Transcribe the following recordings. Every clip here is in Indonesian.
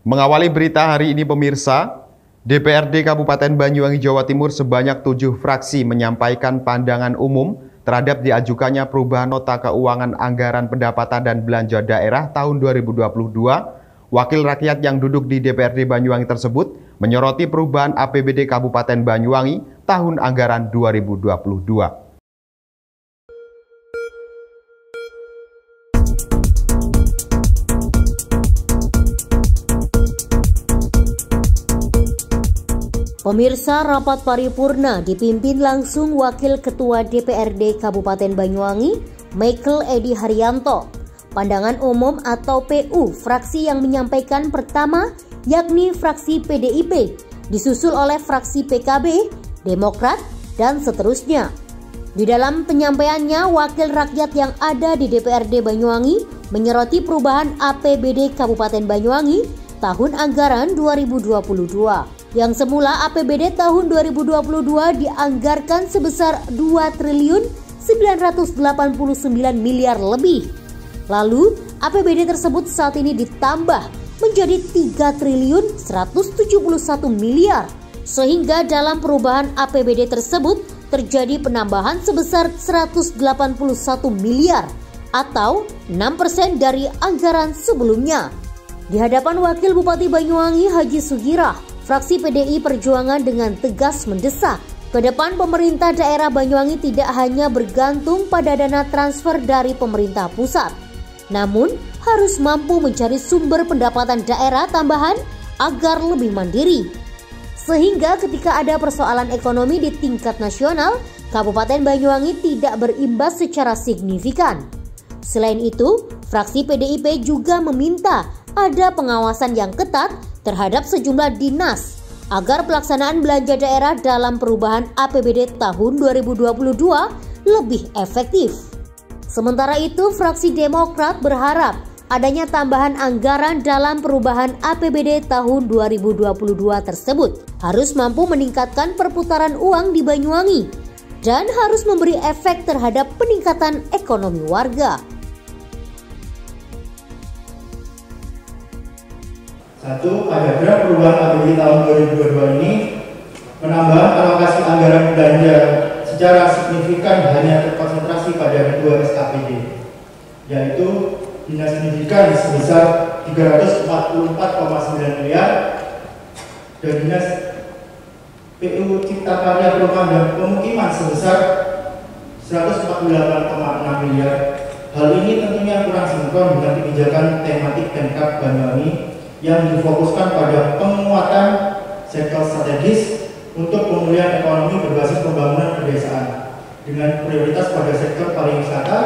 Mengawali berita hari ini pemirsa, DPRD Kabupaten Banyuwangi, Jawa Timur sebanyak 7 fraksi menyampaikan pandangan umum terhadap diajukannya perubahan nota keuangan anggaran pendapatan dan belanja daerah tahun 2022. Wakil rakyat yang duduk di DPRD Banyuwangi tersebut menyoroti perubahan APBD Kabupaten Banyuwangi tahun anggaran 2022. Pemirsa, rapat paripurna dipimpin langsung Wakil Ketua DPRD Kabupaten Banyuwangi, Michael Edi Haryanto. Pandangan umum atau PU fraksi yang menyampaikan pertama yakni fraksi PDIP, disusul oleh fraksi PKB, Demokrat, dan seterusnya. Di dalam penyampaiannya, wakil rakyat yang ada di DPRD Banyuwangi menyoroti perubahan APBD Kabupaten Banyuwangi tahun anggaran 2022. Yang semula APBD tahun 2022 dianggarkan sebesar 2.989 miliar lebih. Lalu APBD tersebut saat ini ditambah menjadi 3.171 miliar. Sehingga dalam perubahan APBD tersebut terjadi penambahan sebesar 181 miliar atau 6% dari anggaran sebelumnya. Di hadapan Wakil Bupati Banyuwangi Haji Sugirah, fraksi PDI Perjuangan dengan tegas mendesak ke depan pemerintah daerah Banyuwangi tidak hanya bergantung pada dana transfer dari pemerintah pusat, namun harus mampu mencari sumber pendapatan daerah tambahan agar lebih mandiri. Sehingga ketika ada persoalan ekonomi di tingkat nasional, Kabupaten Banyuwangi tidak berimbas secara signifikan. Selain itu, fraksi PDIP juga meminta ada pengawasan yang ketat terhadap sejumlah dinas agar pelaksanaan belanja daerah dalam perubahan APBD tahun 2022 lebih efektif. Sementara itu, fraksi Demokrat berharap adanya tambahan anggaran dalam perubahan APBD tahun 2022 tersebut harus mampu meningkatkan perputaran uang di Banyuwangi dan harus memberi efek terhadap peningkatan ekonomi warga. Satu, pada draft perubahan APBD tahun 2022 ini, penambahan alokasi anggaran belanja secara signifikan hanya terkonsentrasi pada 2 SKPD, yaitu Dinas Pendidikan sebesar 344,9 miliar dan Dinas PU Cipta Karya Perumahan dan Pemukiman sebesar 148,6 miliar. Hal ini tentunya kurang sinkron dengan kebijakan tematik Pemkab Banyuwangi yang difokuskan pada penguatan sektor strategis untuk pemulihan ekonomi berbasis pembangunan pedesaan dengan prioritas pada sektor pariwisata,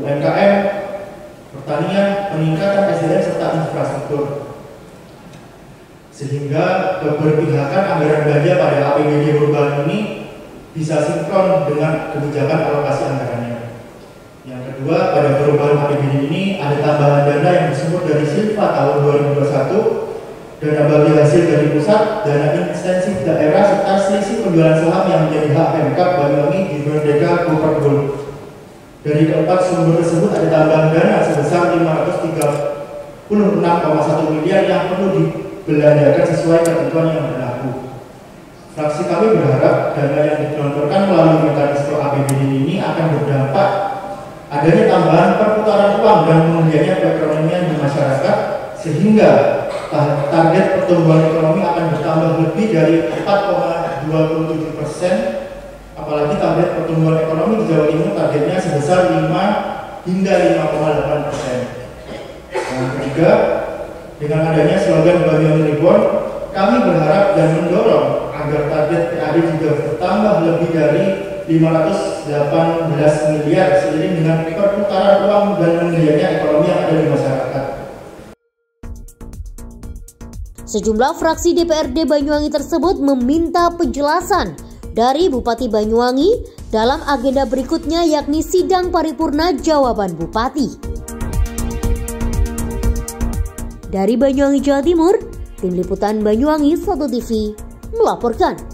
UMKM, pertanian, peningkatan SDM serta infrastruktur. Sehingga keberpihakan anggaran belanja pada APBD perubahan ini bisa sinkron dengan kebijakan alokasi anggarannya. Yang kedua, pada perubahan APBD ini ada tambahan dana yang disebut dari Silva tahun 2021, dana bagi hasil dari pusat, dana intensif daerah, serta selisih penjualan saham yang menjadi hak Pemkab Banyuwangi di Merdeka Cooper Gold. Dari keempat sumber tersebut ada tambahan dana sebesar 536,1 miliar yang perlu dibelanjakan sesuai ketentuan yang berlaku. Fraksi kami berharap dana yang digelontorkan melalui mekanisme APBD ini akan berdampak adanya tambahan perputaran uang dan pemulihannya perekonomian di masyarakat, sehingga target pertumbuhan ekonomi akan bertambah lebih dari 4,27%, apalagi target pertumbuhan ekonomi di Jawa Timur targetnya sebesar 5 hingga 5,8%. Yang ketiga, dengan adanya slogan Banyuwangi Reborn, kami berharap dan mendorong agar target PAD juga bertambah lebih dari 518 miliar seiring dengan perputaran uang dan menggeliatnya ekonomi yang ada di masyarakat. Sejumlah fraksi DPRD Banyuwangi tersebut meminta penjelasan dari Bupati Banyuwangi dalam agenda berikutnya, yakni sidang paripurna jawaban Bupati. Dari Banyuwangi, Jawa Timur, Tim Liputan Banyuwangi 1 TV melaporkan.